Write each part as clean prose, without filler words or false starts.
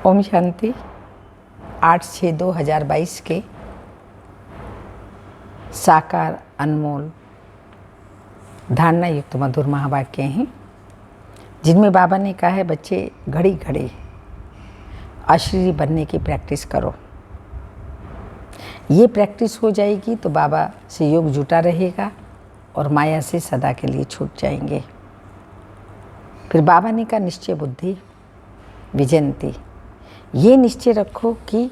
ओम शांति। 8/6/2022 के साकार अनमोल धारणा युक्त मधुर महावाक्य हैं, जिनमें बाबा ने कहा है, बच्चे घड़ी घड़ी अशरीरी बनने की प्रैक्टिस करो। ये प्रैक्टिस हो जाएगी तो बाबा से योग जुटा रहेगा और माया से सदा के लिए छूट जाएंगे। फिर बाबा ने कहा, निश्चय बुद्धि विजयंती। ये निश्चय रखो कि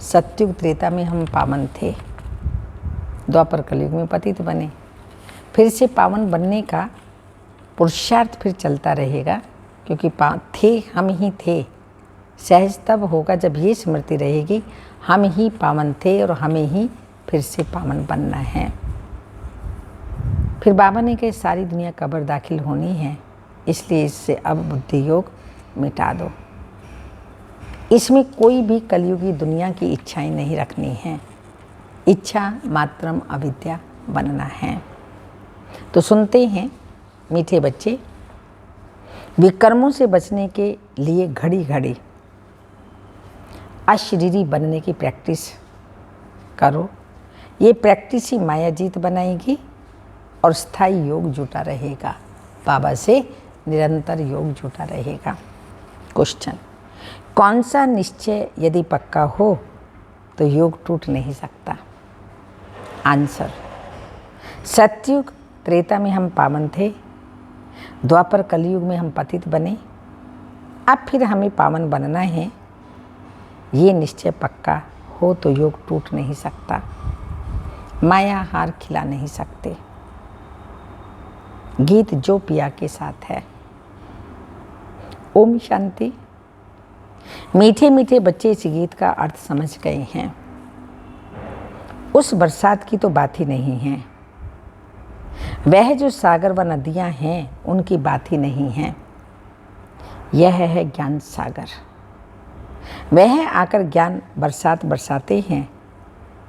सत्युग त्रेता में हम पावन थे, द्वापर कलयुग में पतित बने। फिर से पावन बनने का पुरुषार्थ फिर चलता रहेगा, क्योंकि थे हम ही थे। सहज तब होगा जब ये स्मृति रहेगी, हम ही पावन थे और हमें ही फिर से पावन बनना है। फिर बाबा ने कहा, सारी दुनिया कब्र दाखिल होनी है, इसलिए इससे अब बुद्धि योग मिटा दो। इसमें कोई भी कलयुगी दुनिया की इच्छाएं नहीं रखनी है। इच्छा मात्रम अविद्या बनना है। तो सुनते हैं मीठे बच्चे, विकर्मों से बचने के लिए घड़ी घड़ी अशरीरी बनने की प्रैक्टिस करो। ये प्रैक्टिस ही माया जीत बनाएगी और स्थायी योग जुटा रहेगा। बाबा से निरंतर योग जुटा रहेगा। क्वेश्चन, कौन सा निश्चय यदि पक्का हो तो योग टूट नहीं सकता? आंसर, सतयुग त्रेता में हम पावन थे, द्वापर कलयुग में हम पतित बने, अब फिर हमें पावन बनना है। ये निश्चय पक्का हो तो योग टूट नहीं सकता, माया हार खिला नहीं सकते। गीत जो पिया के साथ है। ओम शांति। मीठे मीठे बच्चे इस गीत का अर्थ समझ गए हैं। उस बरसात की तो बात ही नहीं है, वह जो सागर व नदियां हैं उनकी बात ही नहीं है। यह है ज्ञान सागर। वह आकर ज्ञान बरसात बरसाते हैं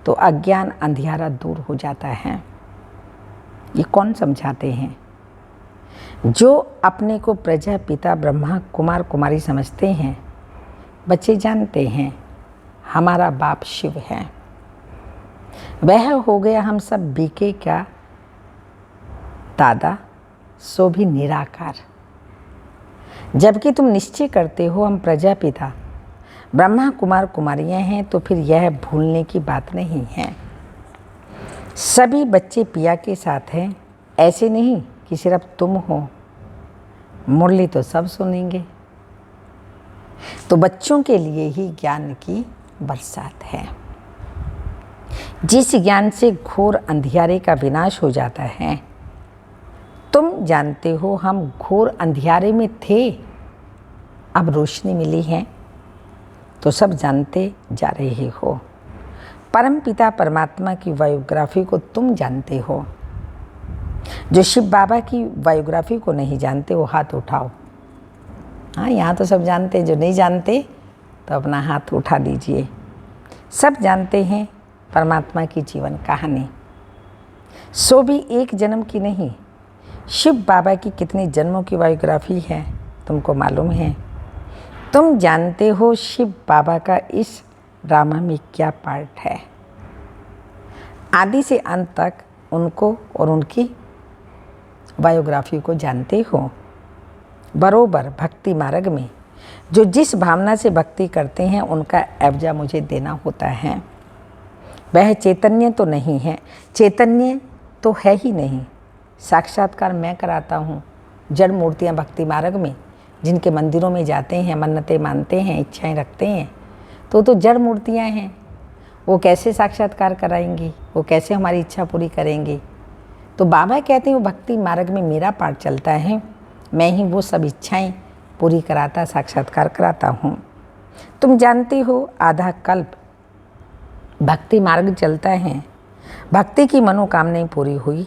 तो अज्ञान अंधियारा दूर हो जाता है। ये कौन समझाते हैं? जो अपने को प्रजापिता ब्रह्मा कुमार कुमारी समझते हैं। बच्चे जानते हैं हमारा बाप शिव है। वह हो गया हम सब बीके क्या दादा, सो भी निराकार। जबकि तुम निश्चय करते हो हम प्रजापिता ब्रह्मा कुमार कुमारियां हैं, तो फिर यह भूलने की बात नहीं है। सभी बच्चे पिया के साथ हैं, ऐसे नहीं कि सिर्फ तुम हो। मुरली तो सब सुनेंगे। तो बच्चों के लिए ही ज्ञान की बरसात है। जिस ज्ञान से घोर अंधियारे का विनाश हो जाता है। तुम जानते हो हम घोर अंधियारे में थे, अब रोशनी मिली है, तो सब जानते जा रहे हो। परम पिता परमात्मा की बायोग्राफी को तुम जानते हो। जो शिव बाबा की बायोग्राफी को नहीं जानते वो हाथ उठाओ। हाँ, यहाँ तो सब जानते हैं, जो नहीं जानते तो अपना हाथ उठा दीजिए। सब जानते हैं परमात्मा की जीवन कहानी, सो भी एक जन्म की नहीं। शिव बाबा की कितने जन्मों की बायोग्राफी है तुमको मालूम है? तुम जानते हो शिव बाबा का इस ड्रामा में क्या पार्ट है। आदि से अंत तक उनको और उनकी बायोग्राफी को जानते हो। बरोबर भक्ति मार्ग में जो जिस भावना से भक्ति करते हैं उनका एवजा मुझे देना होता है। वह चैतन्य तो नहीं है, चैतन्य तो है ही नहीं। साक्षात्कार मैं कराता हूँ। जड़ मूर्तियाँ भक्ति मार्ग में जिनके मंदिरों में जाते हैं, मन्नतें मानते हैं, इच्छाएं रखते हैं, तो जड़ मूर्तियाँ हैं। वो कैसे साक्षात्कार कराएंगी? वो कैसे हमारी इच्छा पूरी करेंगी? तो बाबा कहते हैं वो भक्ति मार्ग में मेरा पार्ट चलता है, मैं ही वो सब इच्छाएं पूरी कराता, साक्षात्कार कराता हूँ। तुम जानते हो आधा कल्प भक्ति मार्ग चलता है, भक्ति की मनोकामनाएं पूरी हुई,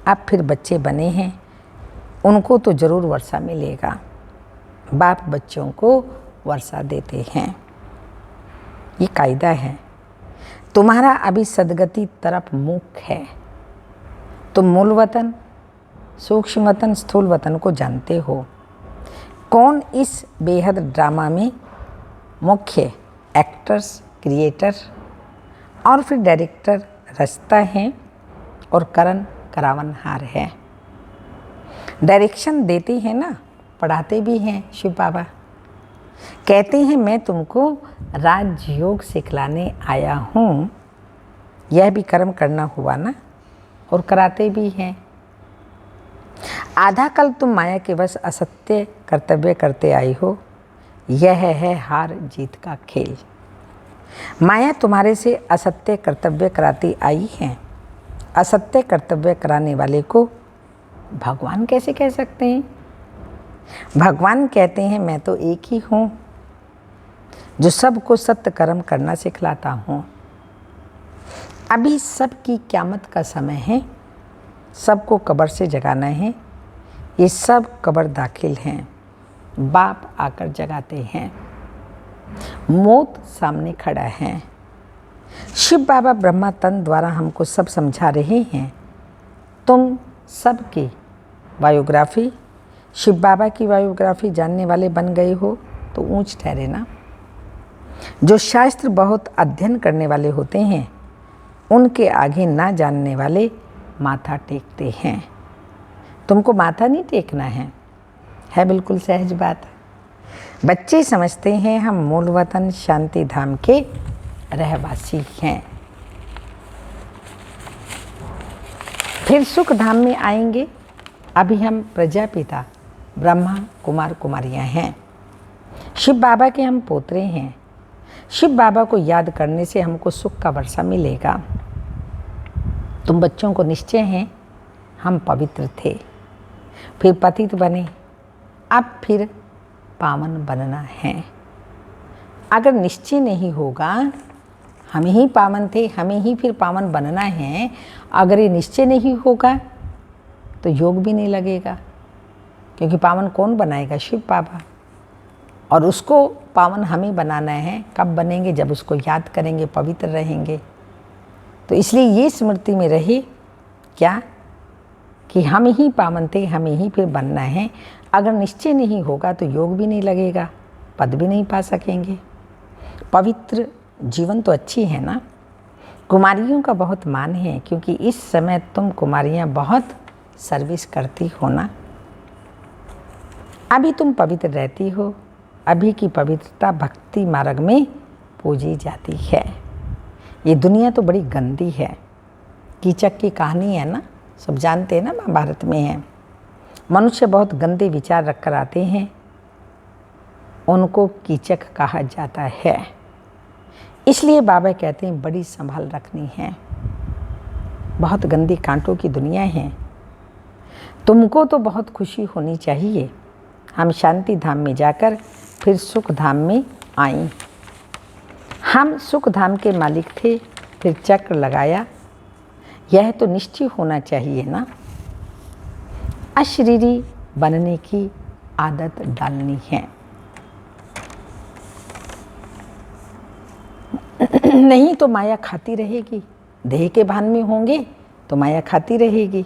अब फिर बच्चे बने हैं, उनको तो जरूर वर्षा मिलेगा। बाप बच्चों को वर्षा देते हैं, ये कायदा है। तुम्हारा अभी सदगति तरफ मुख है। तुम मूल वतन, सूक्ष्म वतन, स्थूल वतन को जानते हो। कौन इस बेहद ड्रामा में मुख्य एक्टर्स, क्रिएटर और फिर डायरेक्टर रचता है और करण करावनहार है। डायरेक्शन देते हैं ना, पढ़ाते भी हैं शिव बाबा। कहते हैं मैं तुमको राजयोग सिखलाने आया हूँ। यह भी कर्म करना हुआ ना, और कराते भी हैं। आधा कल तुम माया के वश असत्य कर्तव्य करते आई हो। यह है हार जीत का खेल। माया तुम्हारे से असत्य कर्तव्य कराती आई है। असत्य कर्तव्य कराने वाले को भगवान कैसे कह सकते हैं? भगवान कहते हैं मैं तो एक ही हूँ जो सबको सत्य कर्म करना सिखलाता हूँ। अभी सबकी क़यामत का समय है, सबको कब्र से जगाना है। ये सब कब्र दाखिल हैं, बाप आकर जगाते हैं। मौत सामने खड़ा है। शिव बाबा ब्रह्मा तन द्वारा हमको सब समझा रहे हैं। तुम सबकी बायोग्राफी, शिव बाबा की बायोग्राफी जानने वाले बन गए हो तो ऊंच ठहरे ना। जो शास्त्र बहुत अध्ययन करने वाले होते हैं, उनके आगे ना जानने वाले माथा टेकते हैं। तुमको माथा नहीं टेकना है बिल्कुल सहज बात। बच्चे समझते हैं हम मूल वतन शांति धाम के रहवासी हैं, फिर सुख धाम में आएंगे। अभी हम प्रजापिता ब्रह्मा कुमार कुमारियाँ हैं। शिव बाबा के हम पोतरे हैं। शिव बाबा को याद करने से हमको सुख का वर्षा मिलेगा। तुम बच्चों को निश्चय है हम पवित्र थे, फिर पतित बने, अब फिर पावन बनना है। अगर निश्चय नहीं होगा हम ही पावन थे, हमें ही फिर पावन बनना है, अगर ये निश्चय नहीं होगा तो योग भी नहीं लगेगा। क्योंकि पावन कौन बनाएगा? शिव बाबा। और उसको पावन हमें बनाना है। कब बनेंगे? जब उसको याद करेंगे, पवित्र रहेंगे। तो इसलिए ये स्मृति में रहे क्या कि हम ही पावन थे, हमें ही फिर बनना है। अगर निश्चय नहीं होगा तो योग भी नहीं लगेगा, पद भी नहीं पा सकेंगे। पवित्र जीवन तो अच्छी है ना। कुमारियों का बहुत मान है, क्योंकि इस समय तुम कुमारियाँ बहुत सर्विस करती हो ना। अभी तुम पवित्र रहती हो। अभी की पवित्रता भक्ति मार्ग में पूजी जाती है। ये दुनिया तो बड़ी गंदी है। कीचक की कहानी है ना, सब जानते हैं ना, महाभारत में है। मनुष्य बहुत गंदे विचार रखकर आते हैं, उनको कीचक कहा जाता है। इसलिए बाबा कहते हैं बड़ी संभाल रखनी है। बहुत गंदी कांटों की दुनिया है। तुमको तो बहुत खुशी होनी चाहिए। हम शांति धाम में जाकर फिर सुख धाम में आए। हम सुख धाम के मालिक थे, फिर चक्र लगाया। यह तो निश्चय होना चाहिए ना। अशरीरी बनने की आदत डालनी है। नहीं तो माया खाती रहेगी। देह के भान में होंगे तो माया खाती रहेगी।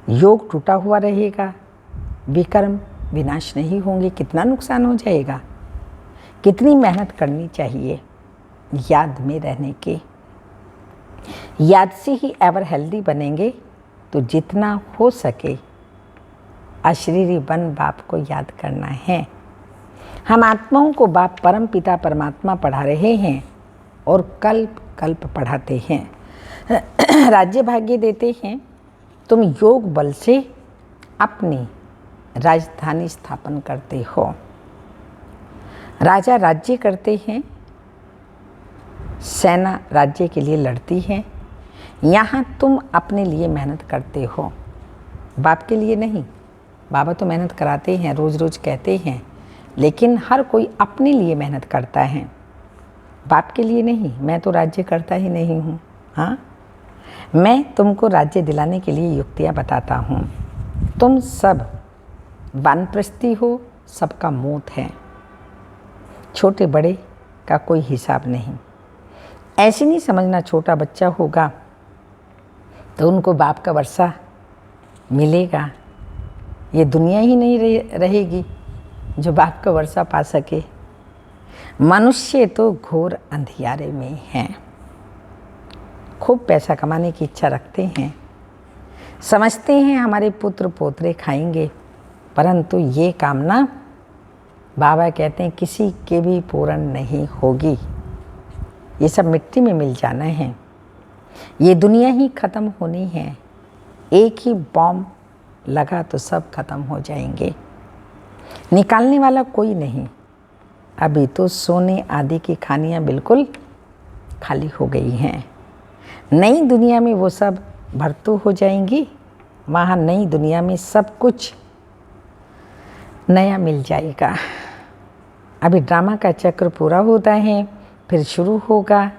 योग टूटा हुआ रहेगा, विकर्म विनाश नहीं होंगे। कितना नुकसान हो जाएगा। कितनी मेहनत करनी चाहिए याद में रहने के। याद से ही एवर हेल्दी बनेंगे। तो जितना हो सके अशरीरी बन बाप को याद करना है। हम आत्माओं को बाप परम पिता परमात्मा पढ़ा रहे हैं और कल्प कल्प पढ़ाते हैं। राज्य भाग्य देते हैं। तुम योग बल से अपनी राजधानी स्थापन करते हो। राजा राज्य करते हैं, सेना राज्य के लिए लड़ती है। यहाँ तुम अपने लिए मेहनत करते हो, बाप के लिए नहीं। बाबा तो मेहनत कराते हैं, रोज़ रोज़ कहते हैं, लेकिन हर कोई अपने लिए मेहनत करता है, बाप के लिए नहीं। मैं तो राज्य करता ही नहीं हूँ। हाँ, मैं तुमको राज्य दिलाने के लिए युक्तियाँ बताता हूँ। तुम सब वानप्रस्थी हो, सबका मौत है। छोटे बड़े का कोई हिसाब नहीं। ऐसे नहीं समझना छोटा बच्चा होगा तो उनको बाप का वर्षा मिलेगा। ये दुनिया ही नहीं रहेगी जो बाप का वर्षा पा सके। मनुष्य तो घोर अंधियारे में हैं। खूब पैसा कमाने की इच्छा रखते हैं, समझते हैं हमारे पुत्र पोतरे खाएंगे, परंतु ये कामना बाबा कहते हैं किसी के भी पूर्ण नहीं होगी। ये सब मिट्टी में मिल जाना है। ये दुनिया ही ख़त्म होनी है। एक ही बॉम्ब लगा तो सब खत्म हो जाएंगे, निकालने वाला कोई नहीं। अभी तो सोने आदि की खानियाँ बिल्कुल खाली हो गई हैं। नई दुनिया में वो सब भरतू हो जाएंगी। वहाँ नई दुनिया में सब कुछ नया मिल जाएगा। अभी ड्रामा का चक्र पूरा होता है, फिर शुरू होगा।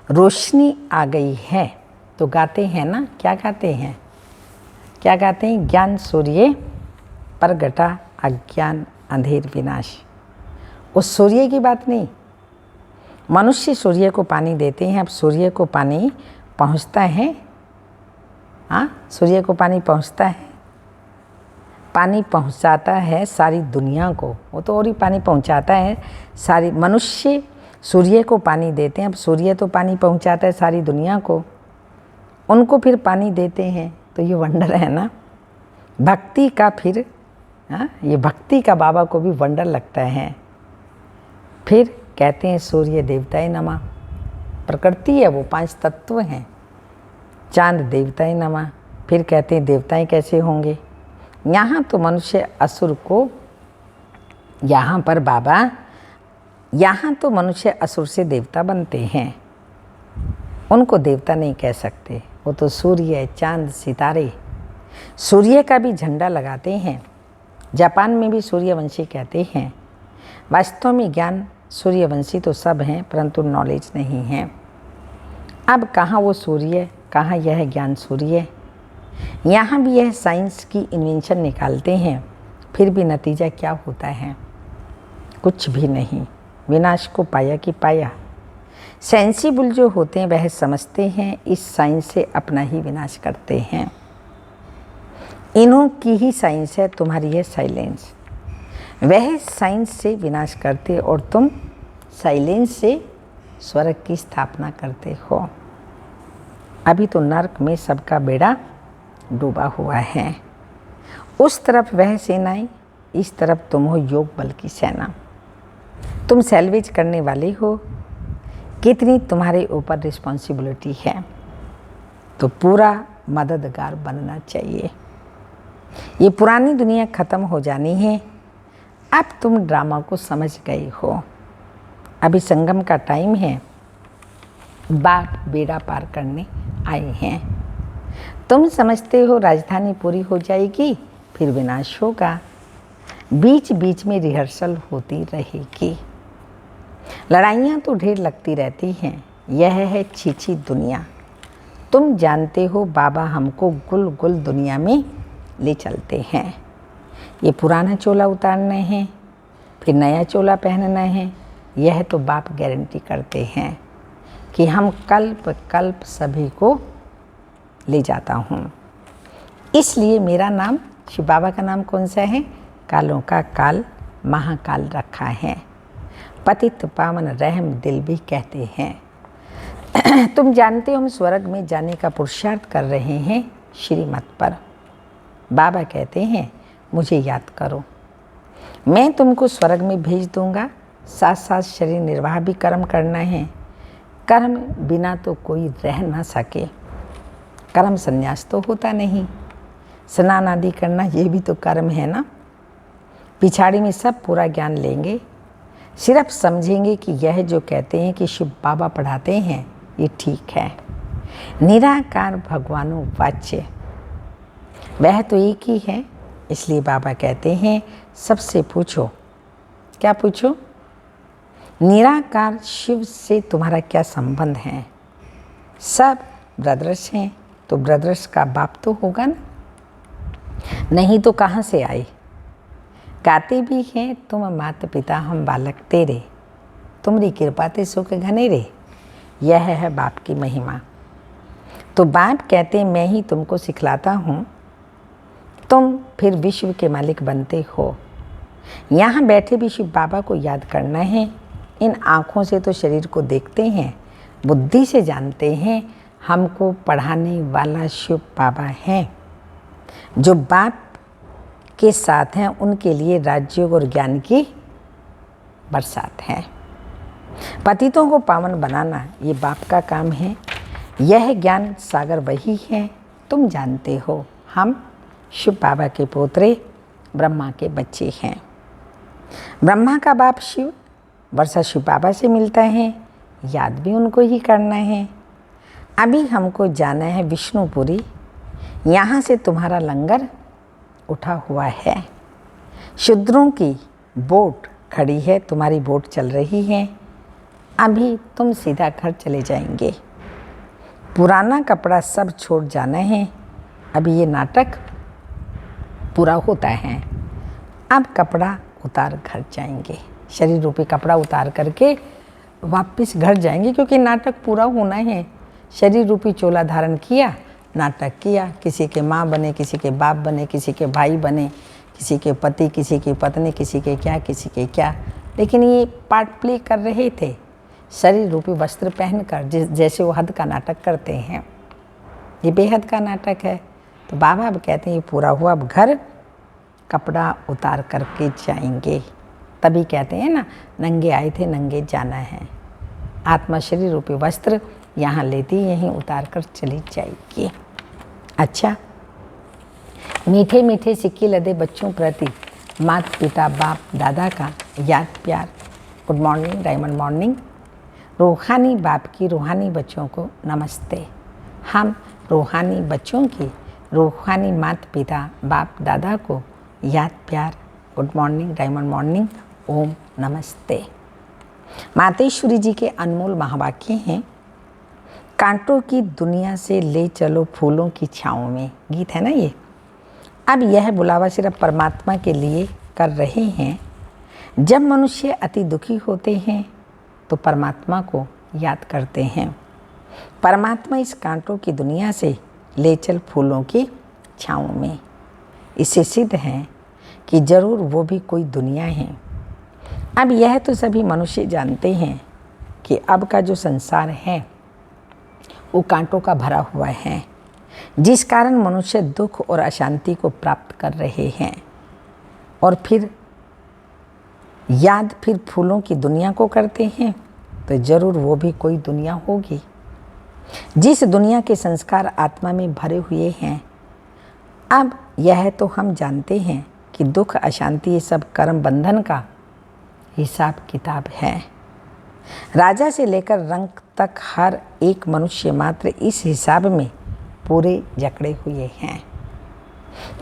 रोशनी आ गई है तो गाते हैं ना, क्या गाते हैं, क्या गाते हैं? ज्ञान सूर्य प्रगटा अज्ञान अंधेर विनाश। उस सूर्य की बात नहीं। मनुष्य सूर्य को पानी देते हैं। अब सूर्य को पानी पहुंचता है, हाँ, सूर्य को पानी पहुंचता है, पानी पहुंचाता है सारी दुनिया को। वो तो और ही पानी पहुंचाता है सारी। मनुष्य सूर्य को पानी देते हैं। अब सूर्य तो पानी पहुंचाता है सारी दुनिया को, उनको फिर पानी देते हैं। तो ये वंडर है ना भक्ति का। फिर हाँ, ये भक्ति का बाबा को भी वंडर लगता है। फिर कहते हैं सूर्य देवताए नमः। प्रकृति है वो, 5 तत्व हैं। चांद देवताए नमः। फिर कहते हैं देवताएं कैसे होंगे। यहाँ तो मनुष्य असुर को, यहाँ पर बाबा, यहाँ तो मनुष्य असुर से देवता बनते हैं। उनको देवता नहीं कह सकते, वो तो सूर्य, चांद, सितारे। सूर्य का भी झंडा लगाते हैं। जापान में भी सूर्यवंशी कहते हैं। वास्तव में ज्ञान सूर्यवंशी तो सब हैं, परंतु नॉलेज नहीं है। अब कहाँ वो सूर्य, कहाँ यह ज्ञान सूर्य। यहाँ भी यह साइंस की इन्वेंशन निकालते हैं, फिर भी नतीजा क्या होता है? कुछ भी नहीं। विनाश को पाया कि पाया। सेंसिबल जो होते हैं वह समझते हैं इस साइंस से अपना ही विनाश करते हैं। इन्हों की ही साइंस है, तुम्हारी है साइलेंस। वह साइंस से विनाश करते और तुम साइलेंस से स्वर्ग की स्थापना करते हो। अभी तो नर्क में सबका बेड़ा डूबा हुआ है। उस तरफ वह सेनाएं, इस तरफ तुम हो योग बल की सेना। तुम सैल्वेज करने वाले हो। कितनी तुम्हारे ऊपर रिस्पॉन्सिबिलिटी है, तो पूरा मददगार बनना चाहिए। ये पुरानी दुनिया ख़त्म हो जानी है। अब तुम ड्रामा को समझ गए हो। अभी संगम का टाइम है। बाप बेड़ा पार करने आए हैं। तुम समझते हो राजधानी पूरी हो जाएगी, फिर विनाश होगा। बीच बीच में रिहर्सल होती रहेगी। लड़ाइयाँ तो ढेर लगती रहती हैं। यह है छीछी दुनिया। तुम जानते हो बाबा हमको गुल गुल दुनिया में ले चलते हैं। ये पुराना चोला उतारना है, फिर नया चोला पहनना है। यह तो बाप गारंटी करते हैं कि हम कल्प कल्प सभी को ले जाता हूँ। इसलिए मेरा नाम, शिव बाबा का नाम कौन सा है? कालों का काल महाकाल रखा है। पतित पावन रहम दिल भी कहते हैं। तुम जानते हो हम स्वर्ग में जाने का पुरुषार्थ कर रहे हैं श्रीमत पर। बाबा कहते हैं मुझे याद करो, मैं तुमको स्वर्ग में भेज दूंगा। साथ साथ शरीर निर्वाह भी कर्म करना है। कर्म बिना तो कोई रह ना सके। कर्म संन्यास तो होता नहीं। स्नान आदि करना ये भी तो कर्म है ना। पिछाड़ी में सब पूरा ज्ञान लेंगे, सिर्फ समझेंगे कि यह जो कहते हैं कि शिव बाबा पढ़ाते हैं ये ठीक है। निराकार भगवानो वाच्य, वह तो एक ही है। इसलिए बाबा कहते हैं सबसे पूछो। क्या पूछो? निराकार शिव से तुम्हारा क्या संबंध है? सब ब्रदर्स हैं, तो ब्रदर्स का बाप तो होगा ना, नहीं तो कहाँ से आए? गाते भी हैं तुम माता पिता हम बालक तेरे, तुम्हारी कृपा ते सुख घनेरे। यह है बाप की महिमा। तो बाप कहते हैं मैं ही तुमको सिखलाता हूँ, तुम फिर विश्व के मालिक बनते हो। यहाँ बैठे भी शिव बाबा को याद करना है। इन आँखों से तो शरीर को देखते हैं, बुद्धि से जानते हैं। हमको पढ़ाने वाला शिव बाबा है। जो बाप के साथ हैं उनके लिए राजयोग और ज्ञान की बरसात है। पतितों को पावन बनाना ये बाप का काम है। यह ज्ञान सागर वही है, तुम जानते हो। हम शिव बाबा के पोतरे, ब्रह्मा के बच्चे हैं। ब्रह्मा का बाप शिव, वर्षा शिव बाबा से मिलता है, याद भी उनको ही करना है। अभी हमको जाना है विष्णुपुरी, यहाँ से तुम्हारा लंगर उठा हुआ है। शूद्रों की बोट खड़ी है, तुम्हारी बोट चल रही है। अभी तुम सीधा घर चले जाएंगे। पुराना कपड़ा सब छोड़ जाना है। अभी ये नाटक पूरा होता है। अब कपड़ा उतार घर जाएंगे, शरीर रूपी कपड़ा उतार करके वापस घर जाएंगे, क्योंकि नाटक पूरा होना है। शरीर रूपी चोला धारण किया, नाटक किया, किसी के माँ बने, किसी के बाप बने, किसी के भाई बने, किसी के पति, किसी की पत्नी, किसी के क्या, किसी के क्या। लेकिन ये पार्ट प्ले कर रहे थे शरीर रूपी वस्त्र पहनकर, जैसे वो हद का नाटक करते हैं। ये बेहद का नाटक है। तो बाबा अब कहते हैं ये पूरा हुआ, अब घर कपड़ा उतार करके जाएंगे। तभी कहते हैं ना, नंगे आए थे नंगे जाना है। आत्मा शरीर रूपी वस्त्र यहाँ लेती, यहीं उतार कर चली जाएगी। अच्छा, मीठे मीठे सिक्के लदे बच्चों प्रति माता पिता बाप दादा का याद प्यार। Good morning, diamond morning. रूहानी बाप की रूहानी बच्चों को नमस्ते। हम रूहानी बच्चों की रूहानी माता पिता बाप दादा को याद प्यार। गुड मॉर्निंग, डायमंड मॉर्निंग, ओम नमस्ते। मातेश्वरी जी के अनमोल महावाक्य हैं। कांटों की दुनिया से ले चलो फूलों की छाँव में, गीत है ना ये। अब यह बुलावा सिर्फ परमात्मा के लिए कर रहे हैं। जब मनुष्य अति दुखी होते हैं तो परमात्मा को याद करते हैं। परमात्मा इस कांटों की दुनिया से ले चल फूलों की छाँव में। इससे सिद्ध है कि जरूर वो भी कोई दुनिया है। अब यह तो सभी मनुष्य जानते हैं कि अब का जो संसार है वो कांटों का भरा हुआ है, जिस कारण मनुष्य दुख और अशांति को प्राप्त कर रहे हैं। और फिर याद फिर फूलों की दुनिया को करते हैं, तो जरूर वो भी कोई दुनिया होगी। जिस दुनिया के संस्कार आत्मा में भरे हुए हैं। अब यह तो हम जानते हैं कि दुख अशांति ये सब कर्म बंधन का हिसाब किताब है। राजा से लेकर रंक तक हर एक मनुष्य मात्र इस हिसाब में पूरे जकड़े हुए हैं।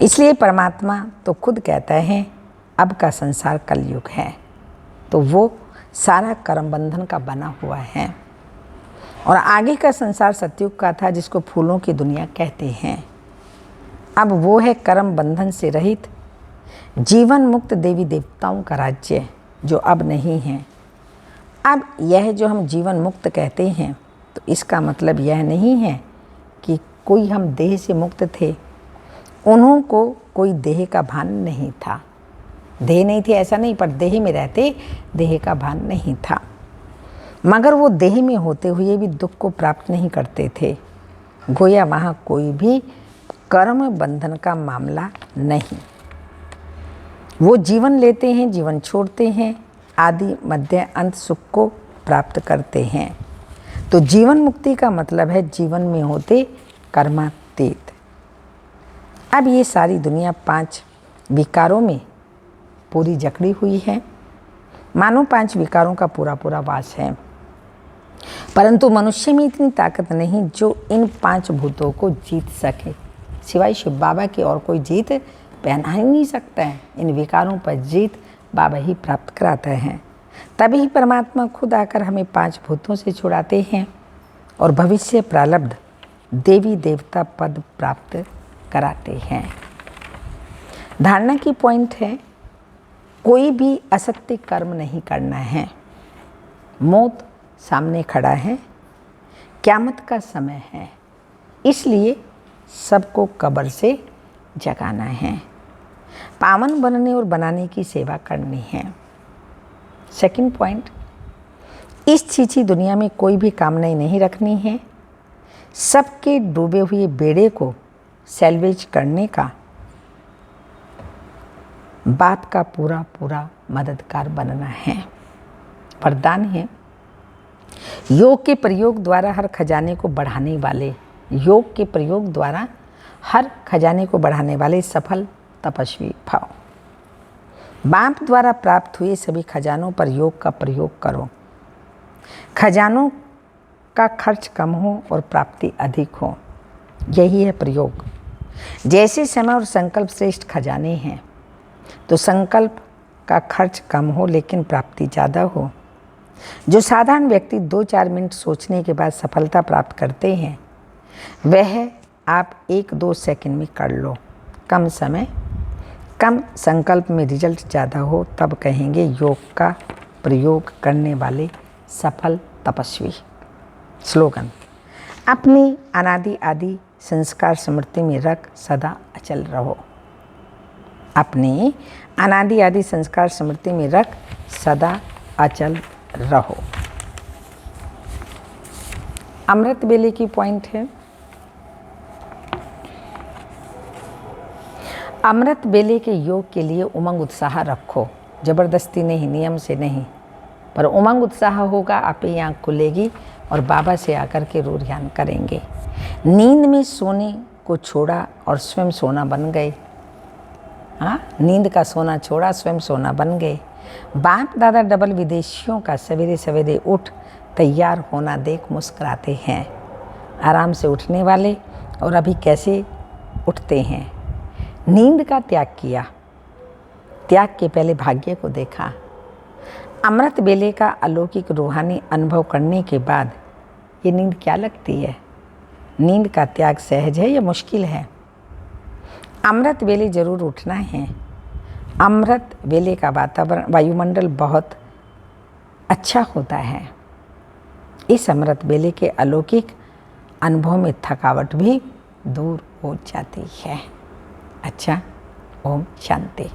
इसलिए परमात्मा तो खुद कहता है अब का संसार कलयुग है, तो वो सारा कर्म बंधन का बना हुआ है। और आगे का संसार सतयुग का था, जिसको फूलों की दुनिया कहते हैं। अब वो है कर्म बंधन से रहित जीवन मुक्त देवी देवताओं का राज्य, जो अब नहीं है। अब यह जो हम जीवन मुक्त कहते हैं, तो इसका मतलब यह नहीं है कि कोई हम देह से मुक्त थे। उन्हों को कोई देह का भान नहीं था। देह नहीं थी ऐसा नहीं, पर देह में रहते देह का भान नहीं था। मगर वो देह में होते हुए भी दुख को प्राप्त नहीं करते थे। गोया वहाँ कोई भी कर्म बंधन का मामला नहीं। वो जीवन लेते हैं, जीवन छोड़ते हैं, आदि मध्य अंत सुख को प्राप्त करते हैं। तो जीवन मुक्ति का मतलब है जीवन में होते कर्मातीत। अब ये सारी दुनिया 5 विकारों में पूरी जकड़ी हुई है। मानो 5 विकारों का पूरा पूरा वास है, परंतु मनुष्य में इतनी ताकत नहीं जो इन 5 भूतों को जीत सके। सिवाय शिव बाबा के और कोई जीत पहना ही नहीं सकता है। इन विकारों पर जीत बाबा ही प्राप्त कराते हैं। तभी परमात्मा खुद आकर हमें 5 भूतों से छुड़ाते हैं और भविष्य प्रारब्ध देवी देवता पद प्राप्त कराते हैं। धारणा की पॉइंट है, कोई भी असत्य कर्म नहीं करना है। मौत सामने खड़ा है, क़यामत का समय है, इसलिए सबको कब्र से जगाना है। पावन बनने और बनाने की सेवा करनी है। सेकंड पॉइंट, इस छीछी दुनिया में कोई भी कामनाएं नहीं रखनी है। सबके डूबे हुए बेड़े को सैल्वेज करने का बाप का पूरा पूरा मददगार बनना है। वरदान है, योग के प्रयोग द्वारा हर खजाने को बढ़ाने वाले, योग के प्रयोग द्वारा हर खजाने को बढ़ाने वाले सफल तपस्वी भव। बाप द्वारा प्राप्त हुए सभी खजानों पर योग का प्रयोग करो। खजानों का खर्च कम हो और प्राप्ति अधिक हो, यही है प्रयोग। जैसे समय और संकल्प श्रेष्ठ खजाने हैं, तो संकल्प का खर्च कम हो लेकिन प्राप्ति ज़्यादा हो। जो साधारण व्यक्ति 2-4 मिनट सोचने के बाद सफलता प्राप्त करते हैं, वह आप 1-2 सेकंड में कर लो। कम समय कम संकल्प में रिजल्ट ज़्यादा हो, तब कहेंगे योग का प्रयोग करने वाले सफल तपस्वी। स्लोगन, अपनी अनादि आदि संस्कार स्मृति में रख सदा अचल रहो। अपने अनादि आदि संस्कार स्मृति में रख सदा अचल रहो। अमृत वेले की पॉइंट है, अमृत वेले के योग के लिए उमंग उत्साह रखो। ज़बरदस्ती नहीं, नियम से नहीं, पर उमंग उत्साह होगा, आप ही आँख खुलेगी और बाबा से आकर के रू ध्यान करेंगे। नींद में सोने को छोड़ा और स्वयं सोना बन गए। हाँ, नींद का सोना छोड़ा, स्वयं सोना बन गए। बाप दादा डबल विदेशियों का सवेरे सवेरे उठ तैयार होना देख मुस्कुराते हैं। आराम से उठने वाले और अभी कैसे उठते हैं। नींद का त्याग किया, त्याग के पहले भाग्य को देखा। अमृत वेले का अलौकिक रूहानी अनुभव करने के बाद ये नींद क्या लगती है। नींद का त्याग सहज है या मुश्किल है। अमृत वेले जरूर उठना है। अमृत वेले का वातावरण, वायुमंडल बहुत अच्छा होता है। इस अमृत वेले के अलौकिक अनुभव में थकावट भी दूर हो जाती है। अच्छा, ओम शांति।